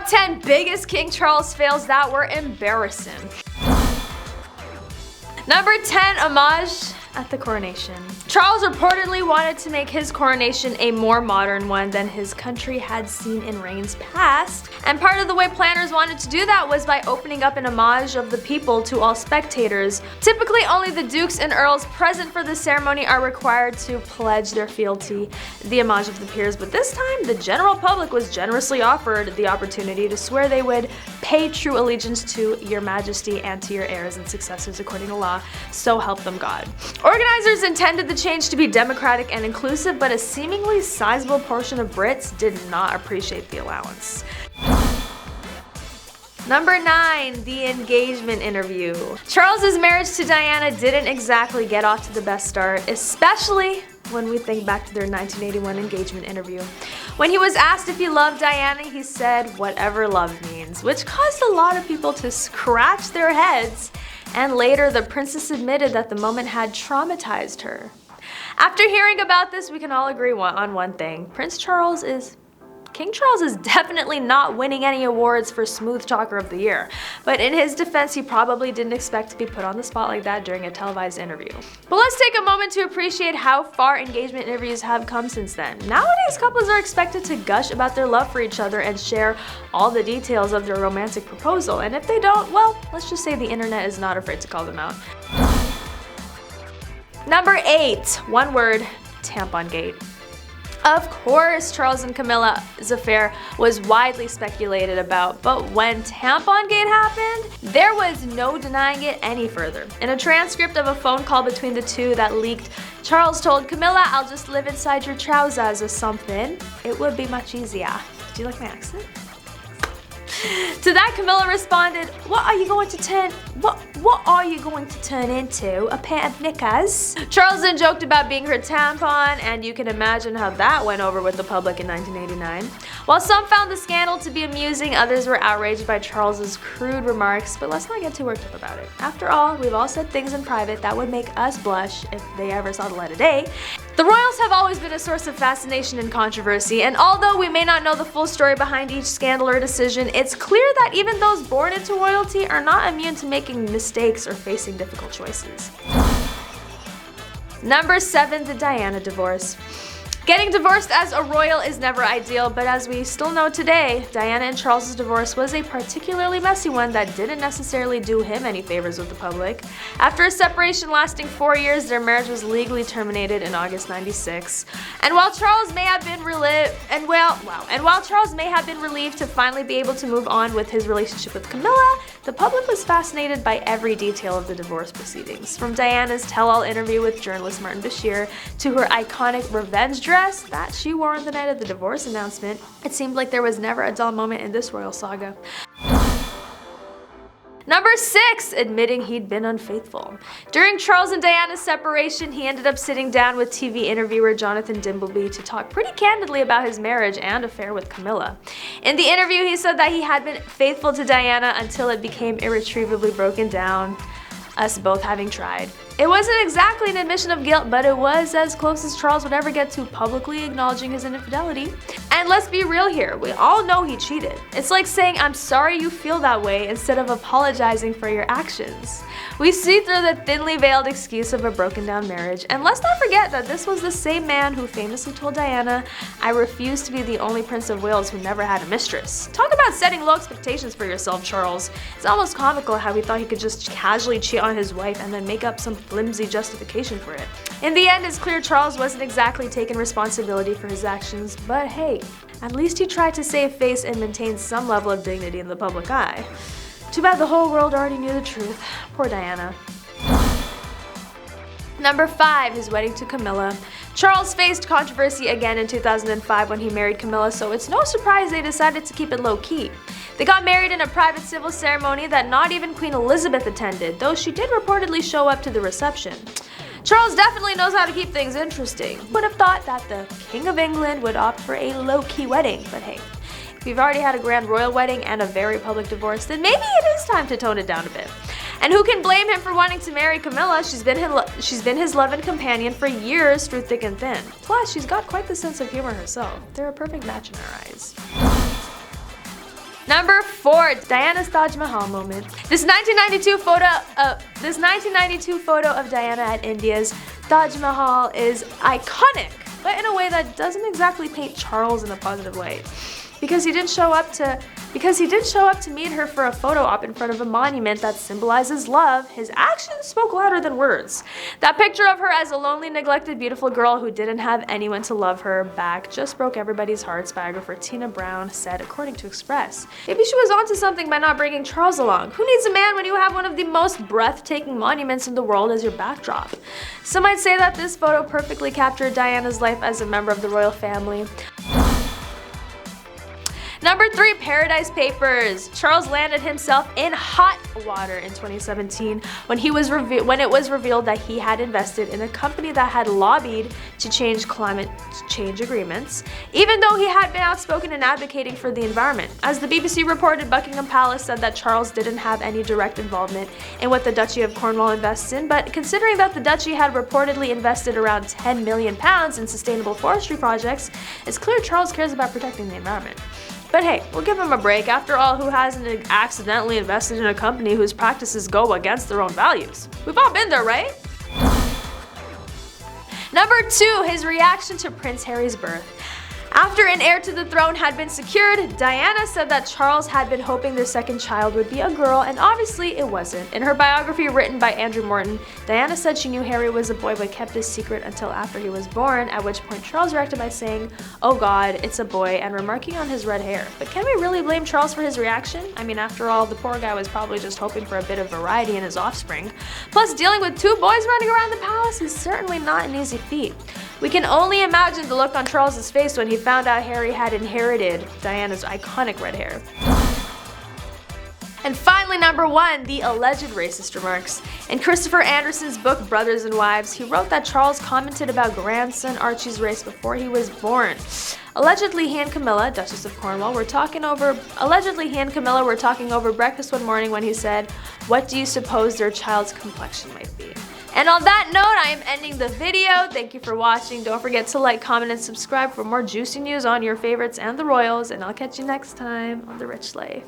10 biggest King Charles fails that were embarrassing. Number 10, Homage at the coronation. Charles reportedly wanted to make his coronation a more modern one than his country had seen in reigns past, and part of the way planners wanted to do that was by opening up an homage of the people to all spectators. Typically, only the dukes and earls present for the ceremony are required to pledge their fealty, the homage of the peers, but this time the general public was generously offered the opportunity to swear they would pay true allegiance to your majesty and to your heirs and successors according to law, so help them God. Organizers intended the change to be democratic and inclusive, but a seemingly sizable portion of Brits did not appreciate the allowance. Number 9, the engagement interview. Charles's marriage to Diana didn't exactly get off to the best start, especially when we think back to their 1981 engagement interview. When he was asked if he loved Diana, he said, "Whatever love means," which caused a lot of people to scratch their heads, and later the princess admitted that the moment had traumatized her. After hearing about this, we can all agree on one thing. King Charles is definitely not winning any awards for Smooth Talker of the Year, but in his defense, he probably didn't expect to be put on the spot like that during a televised interview. But let's take a moment to appreciate how far engagement interviews have come since then. Nowadays, couples are expected to gush about their love for each other and share all the details of their romantic proposal, and if they don't, well, let's just say the internet is not afraid to call them out. Number 8, one word, Tampongate. Of course, Charles and Camilla's affair was widely speculated about, but when Tampongate happened, there was no denying it any further. In a transcript of a phone call between the two that leaked, Charles told Camilla, "I'll just live inside your trousers or something. It would be much easier." Do you like my accent? To that, Camilla responded, What are you going to turn into? A pair of knickers?" Charles then joked about being her tampon, and you can imagine how that went over with the public in 1989. While some found the scandal to be amusing, others were outraged by Charles's crude remarks, but let's not get too worked up about it. After all, we've all said things in private that would make us blush if they ever saw the light of day. The royals have always been a source of fascination and controversy, and although we may not know the full story behind each scandal or decision, it's clear that even those born into royalty are not immune to making mistakes or facing difficult choices. Number 7, the Diana divorce. Getting divorced as a royal is never ideal, but as we still know today, Diana and Charles' divorce was a particularly messy one that didn't necessarily do him any favors with the public. After a separation lasting 4 years, their marriage was legally terminated in August '96. And while Charles may have been relieved to finally be able to move on with his relationship with Camilla, the public was fascinated by every detail of the divorce proceedings. From Diana's tell-all interview with journalist Martin Bashir to her iconic revenge dress that she wore on the night of the divorce announcement, it seemed like there was never a dull moment in this royal saga. Number 6, admitting he'd been unfaithful. During Charles and Diana's separation, he ended up sitting down with TV interviewer Jonathan Dimbleby to talk pretty candidly about his marriage and affair with Camilla. In the interview, he said that he had been faithful to Diana until it became irretrievably broken down, us both having tried. It wasn't exactly an admission of guilt, but it was as close as Charles would ever get to publicly acknowledging his infidelity. And let's be real here, we all know he cheated. It's like saying, "I'm sorry you feel that way," instead of apologizing for your actions. We see through the thinly veiled excuse of a broken down marriage, and let's not forget that this was the same man who famously told Diana, "I refuse to be the only Prince of Wales who never had a mistress." Talk about setting low expectations for yourself, Charles. It's almost comical how he thought he could just casually cheat on his wife and then make up some flimsy justification for it. In the end, it's clear Charles wasn't exactly taking responsibility for his actions, but hey, at least he tried to save face and maintain some level of dignity in the public eye. Too bad the whole world already knew the truth. Poor Diana. Number 5, his wedding to Camilla. Charles faced controversy again in 2005 when he married Camilla, so it's no surprise they decided to keep it low-key. They got married in a private civil ceremony that not even Queen Elizabeth attended, though she did reportedly show up to the reception. Charles definitely knows how to keep things interesting. Would have thought that the King of England would opt for a low-key wedding, but hey. If you've already had a grand royal wedding and a very public divorce, then maybe it is time to tone it down a bit. And who can blame him for wanting to marry Camilla? She's been his love and companion for years through thick and thin. Plus, she's got quite the sense of humor herself. They're a perfect match in our eyes. Number 4, Diana's Taj Mahal moment. This 1992 photo of Diana at India's Taj Mahal is iconic, but in a way that doesn't exactly paint Charles in a positive light. Because he didn't show up to meet her for a photo op in front of a monument that symbolizes love, his actions spoke louder than words. That picture of her as a lonely, neglected, beautiful girl who didn't have anyone to love her back just broke everybody's hearts, biographer Tina Brown said, according to Express. Maybe she was onto something by not bringing Charles along. Who needs a man when you have one of the most breathtaking monuments in the world as your backdrop? Some might say that this photo perfectly captured Diana's life as a member of the royal family. Number 3, Paradise Papers. Charles landed himself in hot water in 2017 when it was revealed that he had invested in a company that had lobbied to change climate change agreements, even though he had been outspoken in advocating for the environment. As the BBC reported, Buckingham Palace said that Charles didn't have any direct involvement in what the Duchy of Cornwall invests in, but considering that the Duchy had reportedly invested around £10 million in sustainable forestry projects, it's clear Charles cares about protecting the environment. But hey, we'll give him a break. After all, who hasn't accidentally invested in a company whose practices go against their own values? We've all been there, right? Number 2, his reaction to Prince Harry's birth. After an heir to the throne had been secured, Diana said that Charles had been hoping their second child would be a girl, and obviously it wasn't. In her biography written by Andrew Morton, Diana said she knew Harry was a boy but kept his secret until after he was born, at which point Charles reacted by saying, "Oh God, it's a boy," and remarking on his red hair. But can we really blame Charles for his reaction? I mean, after all, the poor guy was probably just hoping for a bit of variety in his offspring. Plus, dealing with 2 boys running around the palace is certainly not an easy feat. We can only imagine the look on Charles's face when he found out Harry had inherited Diana's iconic red hair. And finally, number 1, the alleged racist remarks. In Christopher Anderson's book Brothers and Wives, he wrote that Charles commented about grandson Archie's race before he was born. Allegedly, he and Camilla, Duchess of Cornwall, were talking over breakfast one morning when he said, "What do you suppose their child's complexion might be?" And on that note, I am ending the video. Thank you for watching. Don't forget to like, comment, and subscribe for more juicy news on your favorites and the royals, and I'll catch you next time on The Rich Life.